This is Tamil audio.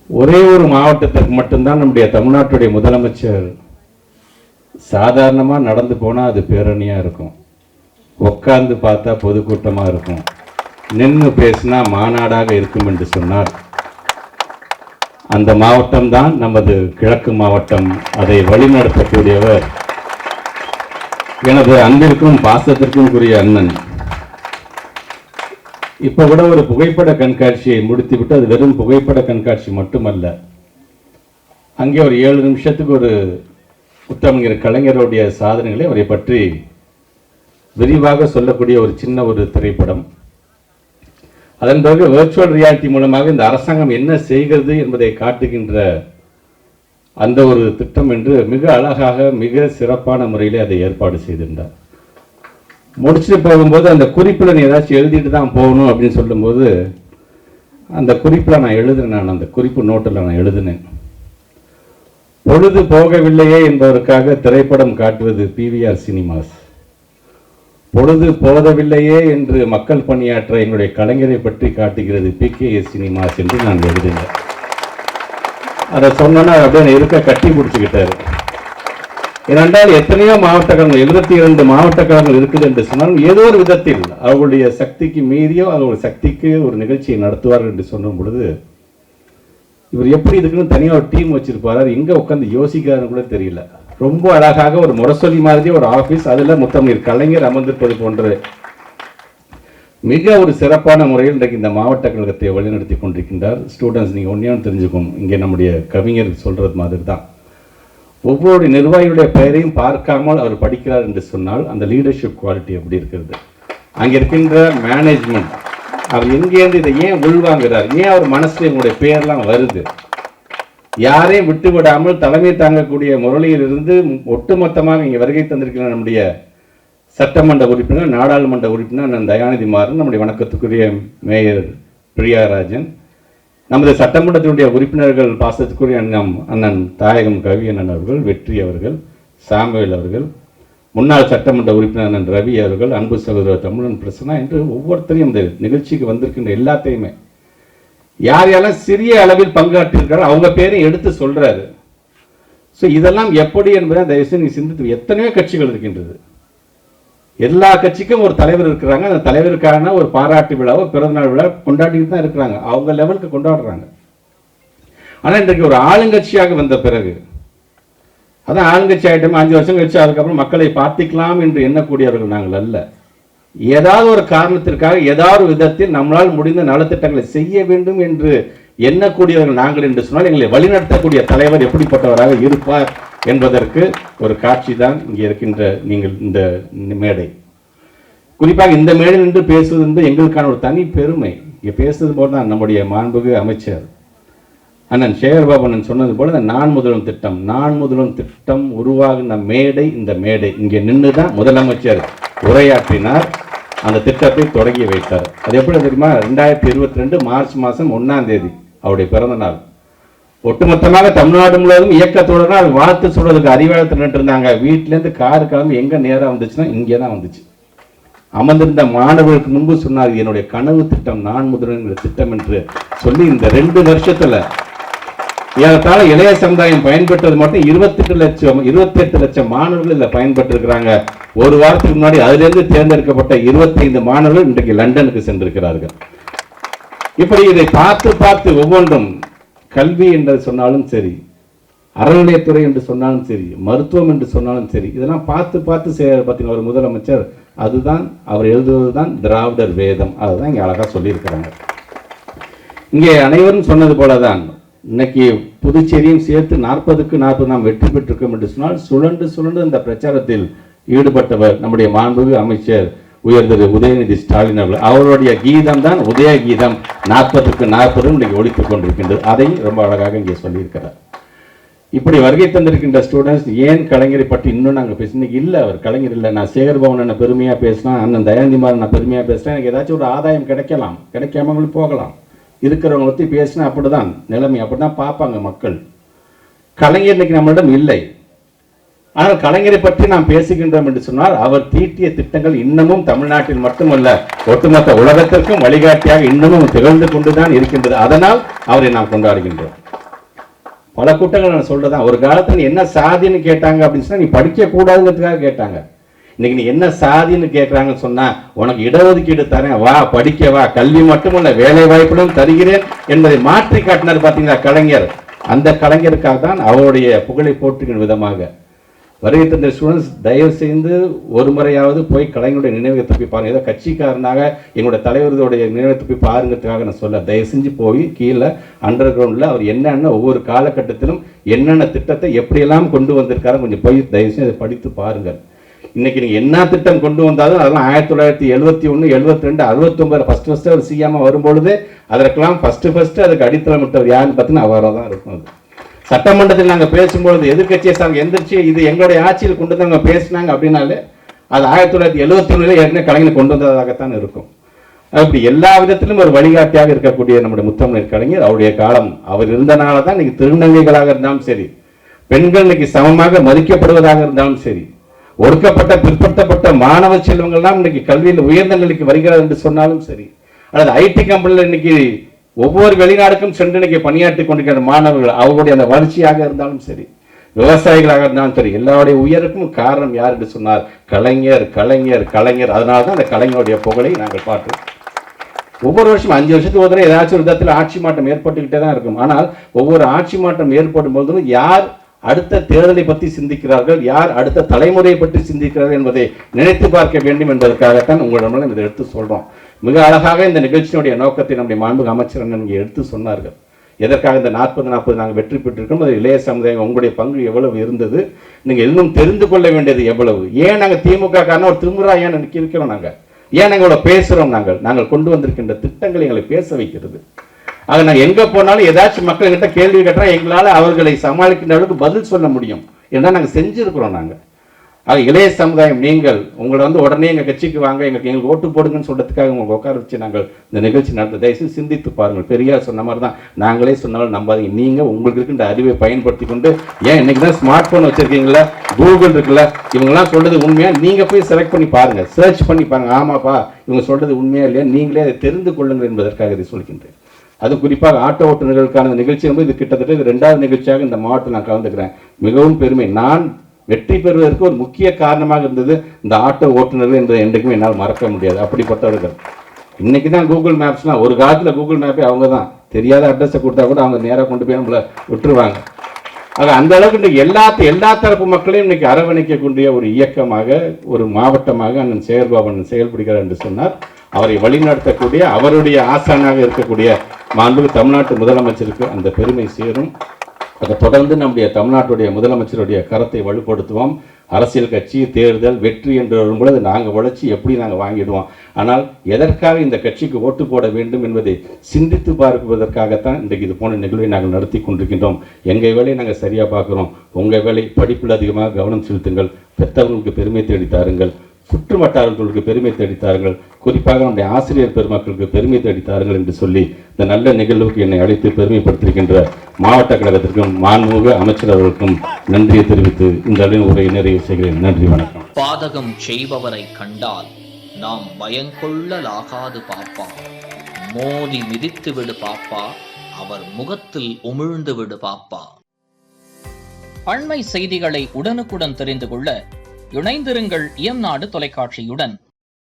ஒரே ஒரு மாவட்டத்திற்கு மட்டும்தான் நம்முடைய தமிழ்நாட்டுடைய முதலமைச்சர் சாதாரணமாக நடந்து போனால் அது பேரணியாக இருக்கும், உட்கார்ந்து பார்த்தா பொதுக்கூட்டமாக இருக்கும், நின்று பேசினா மாநாடாக இருக்கும் என்று சொன்னார். அந்த மாவட்டம் தான் நமது கிழக்கு மாவட்டம். அதை வழிநடத்தக்கூடியவர் எனது அன்பிற்கும் பாசத்திற்கும் கூறிய அண்ணன். இப்போ கூட ஒரு புகைப்பட கண்காட்சியை முடித்துவிட்டு, அது வெறும் புகைப்பட கண்காட்சி மட்டுமல்ல, அங்கே ஒரு 7 நிமிஷத்துக்கு ஒரு முத்தமிழர் கலைஞருடைய சாதனைகளை அவரை பற்றி விரிவாக சொல்லக்கூடிய ஒரு சின்ன ஒரு திரைப்படம். அதன் பிறகு வெர்ச்சுவல் ரியாலிட்டி மூலமாக இந்த அரசாங்கம் என்ன செய்கிறது என்பதை காட்டுகின்ற அந்த ஒரு திட்டம் என்று மிக அழகாக மிக சிறப்பான முறையில் அதை ஏற்பாடு செய்திருந்தார். முடிச்சுட்டு போகும்போது அந்த குறிப்பில் நீ ஏதாச்சும் எழுதிட்டு தான் போகணும் அப்படின்னு சொல்லும்போது, அந்த குறிப்பில் நான் எழுதுனேன், அந்த குறிப்பு நோட்டில் நான் எழுதினேன், பொழுது போகவில்லையே என்பதற்காக திரைப்படம் காட்டுவது PVR சினிமாஸ், பொழுது போதவில்லையே என்று மக்கள் பணியாற்ற எங்களுடைய கலைஞரை பற்றி காட்டுகிறது PKS சினிமாஸ் என்று நான் எழுதினேன். அதை சொன்னோன்னா அப்படியே இருக்க கட்டி பிடிச்சிக்கிட்டாரு. ஏனென்றால் எத்தனையோ மாவட்ட கழகங்கள், 72 மாவட்ட கழகங்கள் இருக்குது என்று சொன்னால் ஏதோ ஒரு விதத்தில் அவர்களுடைய சக்திக்கு மீறியோ அவர்களுடைய சக்திக்கு ஒரு நிகழ்ச்சியை நடத்துவார்கள் என்று சொன்னும் பொழுது, இவர் எப்படி இதுக்குன்னு தனியாக ஒரு டீம் வச்சிருப்பாரு, எங்கே உட்காந்து யோசிக்கிறாருன்னு கூட தெரியல. ரொம்ப அழகாக ஒரு முரசொலி மாதிரி ஒரு ஆஃபீஸ், அதில் முத்தமிழ் கலைஞர் அமர்ந்திருப்பது போன்ற மிக ஒரு சிறப்பான முறையில் இன்றைக்கு இந்த மாவட்ட கழகத்தை வழிநடத்தி கொண்டிருக்கின்றார். ஸ்டூடெண்ட்ஸ், நீங்கள் ஒன்றையும் தெரிஞ்சுக்கணும், இங்கே நம்முடைய கவிஞர் சொல்கிறது மாதிரி தான், ஒவ்வொரு நிர்வாகியுடைய பெயரையும் பார்க்காமல் அவர் படிக்கிறார் என்று சொன்னால் அந்த லீடர்ஷிப் குவாலிட்டி எப்படி இருக்கிறது. அங்கே இருக்கின்ற மேனேஜ்மெண்ட், அவர் எங்கேருந்து இதை ஏன் உள்வாங்கிறார், ஏன் அவர் மனசில் உங்களுடைய பெயர்லாம் வருது, யாரையும் விட்டு விடாமல் தலைமை தாங்கக்கூடிய முரளியிலிருந்து ஒட்டுமொத்தமாக இங்கே வருகை தந்திருக்கிற நம்முடைய சட்டமன்ற உறுப்பினர், நாடாளுமன்ற உறுப்பினர் தயாநிதி மாறன், நம்முடைய வணக்கத்துக்குரிய மேயர் பிரியாராஜன், நமது சட்டமன்றத்தினுடைய உறுப்பினர்கள் பாசத்துக்குரிய அண்ணன் தாயகம் கவி அண்ணன் அவர்கள், வெற்றி அவர்கள், சாமுவேல் அவர்கள், முன்னாள் சட்டமன்ற உறுப்பினர் அண்ணன் ரவி அவர்கள், அன்பு சகோதரர் தமிழன் பிரசன்னா என்று ஒவ்வொருத்தரையும் இந்த நிகழ்ச்சிக்கு வந்திருக்கின்ற எல்லாத்தையுமே யார் யாரெல்லாம் சிறிய அளவில் பங்காற்றிருக்காரோ அவங்க பேரையும் எடுத்து சொல்றாரு. ஸோ இதெல்லாம் எப்படி என்பதை தயவுசெய்து நீங்கள் சிந்தித்து, எத்தனையோ கட்சிகள் இருக்கின்றது, எல்லா கட்சிக்கும் ஒரு தலைவர் இருக்கிறாங்க, அந்த தலைவருக்கான ஒரு பாராட்டு விழாவோ பிறந்தநாள் விழா கொண்டாடிட்டு தான் இருக்கிறாங்க, அவங்க லெவலுக்கு கொண்டாடுறாங்க. ஆனால் இன்றைக்கு ஒரு ஆளுங்கட்சியாக வந்த பிறகு, அதான் ஆளுங்கட்சி ஆகிட்டோம் 5 வருஷம் கழிச்சு அதுக்கப்புறம் மக்களை பார்த்திக்கலாம் என்று எண்ணக்கூடியவர்கள் நாங்கள் அல்ல. ஏதாவது ஒரு காரணத்திற்காக ஏதாவது விதத்தில் நம்மளால் முடிந்த நலத்திட்டங்களை செய்ய வேண்டும் என்று எண்ணக்கூடியவர்கள் நாங்கள் என்று சொன்னால் எங்களை வழிநடத்தக்கூடிய தலைவர் எப்படிப்பட்டவராக இருப்பார் என்பதற்கு ஒரு காட்சி தான் இங்கே இருக்கின்ற நீங்கள் இந்த மேடை. குறிப்பாக இந்த மேடையில் நின்று பேசுவது என்பது எங்களுக்கான ஒரு தனி பெருமை. இங்கே பேசுவது போல தான் நம்முடைய மாண்புமிகு அமைச்சர் அண்ணன் சேகர்பாபு அண்ணன் சொன்னது போல இந்த நான் முதல்வன் திட்டம் உருவாகின மேடை இந்த மேடை. இங்கே நின்று தான் முதலமைச்சர் உரையாற்றினார், அந்த திட்டத்தை தொடங்கி வைத்தார். அது எப்படி தெரியுமா, 2022 மார்ச் மாதம் 1ஆம் தேதி அவருடைய பிறந்த நாள். ஒட்டுமொத்தமாக தமிழ்நாடு முழுவதும் இயக்கத்தோட வாழ்த்து சொல்றதுக்கு அறிவாளத்தில் நின்று இருந்தாங்க. வீட்டிலேருந்து காரு கிளம்பி எங்கே நேராக வந்துச்சுன்னா இங்கே தான் வந்துச்சு. அமர்ந்திருந்த மாணவர்களுக்கு முன்பு சொன்னார், என்னுடைய கனவு திட்டம் நான் முதல்வன் திட்டம் என்று சொல்லி இந்த 2 வருஷத்துல ஏறத்தாழ இளைய சமுதாயம் பயன்பெற்றது மட்டும் 28 லட்சம் மாணவர்கள் இதில் பயன்பெற்றிருக்கிறாங்க. ஒரு வாரத்துக்கு முன்னாடி அதிலிருந்து தேர்ந்தெடுக்கப்பட்ட 25 மாணவர்கள் இன்றைக்கு லண்டனுக்கு சென்றிருக்கிறார்கள். இப்படி இதை பார்த்து ஒவ்வொன்றும், கல்வி என்று சொன்னாலும் சரி, அறநிலையத்துறை என்று சொன்னாலும் சரி, மருத்துவம் என்று சொன்னாலும் சரி, இதெல்லாம் பார்த்து செய்ய பார்த்தீங்கன்னா ஒரு முதலமைச்சர், அதுதான் அவர் எழுதுவது தான் திராவிடர் வேதம். அதுதான் இங்கே அழகாக சொல்லியிருக்கிறாங்க. இங்கே அனைவரும் சொன்னது போலதான் இன்னைக்கு புதுச்சேரியும் சேர்த்து 40க்கு 40 நாம் வெற்றி பெற்றிருக்கோம் என்று சொன்னால் சுழன்று இந்த பிரச்சாரத்தில் ஈடுபட்டவர் நம்முடைய மாண்புமிகு அமைச்சர் உயர் திரு உதயநிதி ஸ்டாலின் அவர்கள். அவருடைய கீதம் தான் உதய கீதம் 40க்கு 40 இன்னைக்கு ஒழித்துக் கொண்டிருக்கின்றது. அதை ரொம்ப அழகாக இங்கே சொல்லியிருக்கிறார். இப்படி வருகை தந்திருக்கின்ற ஸ்டூடெண்ட்ஸ், ஏன் கலைஞரை பற்றி இன்னும் நாங்கள் பேசினீங்க இல்லை, அவர் கலைஞர் இல்லை. நான் சேகர்பாபு அண்ணன் பெருமையாக பேசினா, அண்ணன் தயாநிதி மாறன் நான் பெருமையாக பேசினா எனக்கு ஏதாச்சும் ஒரு ஆதாயம் கிடைக்கலாம், கிடைக்காமங்களும் போகலாம். இருக்கிறவங்க பற்றி பேசினா அப்படிதான் நிலைமை, அப்படிதான் பார்ப்பாங்க மக்கள். கலைஞர் இன்னைக்கு நம்மளிடம் இல்லை. ஆனால் கலைஞரை பற்றி நாம் பேசுகின்றோம் என்று சொன்னால் அவர் தீட்டிய திட்டங்கள் இன்னமும் தமிழ்நாட்டில் மட்டுமல்ல ஒட்டுமொத்த உலகத்திற்கும் வழிகாட்டியாக இன்னமும் திகழ்ந்து கொண்டுதான் இருக்கின்றது. அதனால் அவரை நாம் கொண்டாடுகின்றோம். பல கூட்டங்கள் நான் சொல்றதான், ஒரு காலத்துல நீ என்ன சாதின்னு கேட்டாங்க அப்படின்னு சொன்னா நீ படிக்க கூடாதுங்கிறதுக்காக கேட்டாங்க. இன்னைக்கு நீ என்ன சாதின்னு கேட்கறாங்கன்னு சொன்னா உனக்கு இடஒதுக்கீடு தரேன், வா படிக்க வா, கல்வி மட்டுமல்ல வேலை வாய்ப்புகளும் தருகிறேன் என்பதை மாற்றி காட்டினார் பாத்தீங்களா கலைஞர். அந்த கலைஞருக்காக தான் அவருடைய புகழை போற்றுகிற விதமாக வருகை தந்த ஸ்டூடெண்ட்ஸ் தயவு செய்து ஒரு முறையாவது போய் கலைஞருடைய நினைவகத்தை போய் பாருங்க. ஏதோ கட்சிக்காரனாக எங்களுடைய தலைவருடைய நினைவகத்தை போய் பாருங்கிறதுக்காக நான் சொல்ல, தயவு செஞ்சு போய் கீழே அண்டர் கிரவுண்டில் அவர் என்னென்ன ஒவ்வொரு காலகட்டத்திலும் என்னென்ன திட்டத்தை எப்படியெல்லாம் கொண்டு வந்திருக்காரு கொஞ்சம் போய் தயவு செஞ்சு அதை படித்து பாருங்கள். இன்னைக்கு நீங்கள் என்ன திட்டம் கொண்டு வந்தாலும் அதெல்லாம் 1971, 72, 69 ஃபர்ஸ்ட் அவர் சிஎம் வரும்பொழுது அதற்கெல்லாம் ஃபர்ஸ்ட் அதுக்கு அடித்தளமிட்டவர் யாருன்னு பார்த்தீங்கன்னா அவராக தான் இருக்கும். அது சட்டமன்றத்தில் நாங்கள் பேசும்பொழுது எதிர்கட்சியை சாங்க எந்திரிச்சு இது எங்களுடைய ஆட்சியில் கொண்டு வந்து அவங்க பேசினாங்க அப்படின்னாலே அது 1971 ஏற்கனவே கலைஞர் கொண்டு வந்ததாகத்தான் இருக்கும். அப்படி எல்லா விதத்திலும் ஒரு வழிகாட்டியாக இருக்கக்கூடிய நம்முடைய முத்தமிழர் கலைஞர் அவருடைய காலம் அவர் இருந்தனால தான் இன்னைக்கு திருநங்கைகளாக இருந்தாலும் சரி, பெண்கள் இன்னைக்கு சமமாக மதிக்கப்படுவதாக இருந்தாலும் சரி, ஒடுக்கப்பட்ட பிற்படுத்தப்பட்ட மாணவ செல்வங்கள்லாம் இன்னைக்கு கல்வியில் உயர்ந்த நிலைக்கு வருகிறது என்று சொன்னாலும் சரி, அல்லது ஐடி கம்பெனியில் இன்னைக்கு ஒவ்வொரு வெளிநாடுக்கும் சென்று இன்னைக்கு பணியாற்றி கொண்டிருக்கிற மாணவர்கள் அவர்களுடைய அந்த வளர்ச்சியாக இருந்தாலும் சரி, விவசாயிகளாக இருந்தாலும் சரி, எல்லாருடைய உயருக்கும் காரணம் யார் என்று சொன்னார் கலைஞர் கலைஞர் கலைஞர். அதனால தான் அந்த கலைஞருடைய புகழை நாங்கள் பார்க்கிறோம். ஒவ்வொரு வருஷம் 5 வருஷத்துக்கு ஒரு தடவை ஏதாச்சும் ஒரு விதத்தில் ஆட்சி மாற்றம் ஏற்பட்டுக்கிட்டே தான் இருக்கும். ஆனால் ஒவ்வொரு ஆட்சி மாற்றம் ஏற்படும் போதும் யார் அடுத்த தேர்தலை பற்றி சிந்திக்கிறார்கள், யார் அடுத்த தலைமுறையை பற்றி சிந்திக்கிறார்கள் என்பதை நினைத்து பார்க்க வேண்டும் என்பதற்காகத்தான் உங்களிடம் இதை எடுத்து சொல்றோம். மிக அழகாக இந்த நிகழ்ச்சியினுடைய நோக்கத்தை நம்முடைய மாண்புமிகு அமைச்சர் இங்கே எடுத்து சொன்னார்கள். எதற்காக இந்த 40-40 நாங்கள் வெற்றி பெற்றிருக்கோம், அது இளைய சமுதாயம் உங்களுடைய பங்கு எவ்வளவு இருந்தது, நீங்கள் இன்னும் தெரிந்து கொள்ள வேண்டியது எவ்வளவு, ஏன் நாங்கள் திமுக காரணம் ஒரு திமுறா ஏன் இருக்கிறோம், நாங்கள் ஏன் நாங்கள் பேசுகிறோம், நாங்கள் கொண்டு வந்திருக்கின்ற திட்டங்களை எங்களை பேச வைக்கிறது. ஆக நாங்கள் எங்கே போனாலும் ஏதாச்சும் மக்கள்கிட்ட கேள்வி கேட்டால் எங்களால் அவர்களை சமாளிக்கின்ற அளவுக்கு பதில் சொல்ல முடியும் ஏன்னா நாங்கள் செஞ்சுருக்கிறோம். நாங்கள் ஆக இளைய சமுதாயம் நீங்கள் உங்களை உடனே எங்கள் கட்சிக்கு வாங்க எங்களுக்கு ஓட்டு போடுங்கன்னு சொல்றதுக்காக உங்களுக்கு உட்கார வச்சு நாங்கள் இந்த நிகழ்ச்சி நடத்த தயவுசெய்து சிந்தித்து பாருங்கள். பெரியார் சொன்ன மாதிரி தான், நாங்களே சொன்னாலும் நம்பாதீங்க, நீங்கள் உங்களுக்கு இருக்கின்ற அறிவை பயன்படுத்தி கொண்டு, ஏன் இன்னைக்கு தான் ஸ்மார்ட் ஃபோன் வச்சிருக்கீங்களா, கூகுள் இருக்குல்ல, இவங்கெல்லாம் சொல்றது உண்மையா, நீங்கள் போய் செலக்ட் பண்ணி பாருங்க, சர்ச் பண்ணி பாருங்க, ஆமாப்பா இவங்க சொல்றது உண்மையா இல்லையா, நீங்களே அதை தெரிந்து கொள்ளுங்கள் என்பதற்காக இதை சொல்கின்றேன். அது குறிப்பாக ஆட்டோ ஓட்டுநர்களுக்கான நிகழ்ச்சி இது கிட்டத்தட்ட இது 2வது நிகழ்ச்சியாக இந்த மாவட்டத்தில் நான் கலந்துக்கிறேன். மிகவும் பெருமை. நான் வெற்றி பெறுவதற்கு ஒரு முக்கிய காரணமாக இருந்தது இந்த ஆட்டோ ஓட்டுநர்கள் என்பதை என்றைக்குமே என்னால் மறக்க முடியாது. அப்படிப்பட்டவர்கள் இன்னைக்கு தான் கூகுள் மேப்ஸ்லாம், ஒரு காலத்தில் கூகுள் மேப்பே அவங்க தான், தெரியாத அட்ரஸை கொடுத்தா கூட அவங்க நேராக கொண்டு போய் நம்மளை விட்டுருவாங்க. ஆக அந்த அளவுக்கு இன்றைக்கு எல்லா தரப்பு மக்களையும் இன்னைக்கு அரவணைக்கக்கூடிய ஒரு இயக்கமாக ஒரு மாவட்டமாக அண்ணன் சேகர்பாபு செயல்படுகிறார் என்று சொன்னார். அவரை வழிநடத்தக்கூடிய அவருடைய ஆசானாக இருக்கக்கூடிய மாண்புமிகு தமிழ்நாட்டு முதலமைச்சருக்கு அந்த பெருமை சேரும். அதை தொடர்ந்து நம்முடைய தமிழ்நாட்டுடைய முதலமைச்சருடைய கரத்தை வலுப்படுத்துவோம். அரசியல் கட்சி தேர்தல் வெற்றி என்று வரும்பொழுது நாங்கள் உழைச்சி எப்படி நாங்கள் வாங்கிடுவோம். ஆனால் எதற்காக இந்த கட்சிக்கு ஓட்டு போட வேண்டும் என்பதை சிந்தித்து பார்ப்பதற்காகத்தான் இன்றைக்கு இது போன்ற நிகழ்வை நாங்கள் நடத்தி கொண்டிருக்கின்றோம். எங்கள் வேலையை நாங்கள் சரியாக பார்க்குறோம். உங்கள் வேலை படிப்பில் அதிகமாக கவனம் செலுத்துங்கள், பெற்றவர்களுக்கு பெருமை தேடி தாருங்கள், சுற்று வட்டாரங்களுக்கு பெருமை தேடித்தார்கள், குறிப்பாக நம்முடைய ஆசிரியர் பெருமக்களுக்கு பெருமை தேடித்தார்கள் என்று சொல்லி இந்த நல்ல நிகழ்வுக்கு என்னை அழைத்து பெருமைப்படுத்திருக்கின்ற மாவட்ட கழகத்திற்கும் மாண்புமிகு அமைச்சர் அவர்களுக்கும் நன்றியை தெரிவித்து இந்த உரையை நிறைவு செய்கிறேன். நன்றி, வணக்கம். பாதகம் செய்பவரை கண்டால் நாம் பயங்கொள்ளலாகாது பாப்பா, மோதி மிதித்து விடு பாப்பா, அவர் முகத்தில் உமிழ்ந்து விடு பாப்பா. அண்மை செய்திகளை உடனுக்குடன் தெரிந்து கொள்ள இணைந்திருங்கள் இயம்நாடு தொலைக்காட்சியுடன்.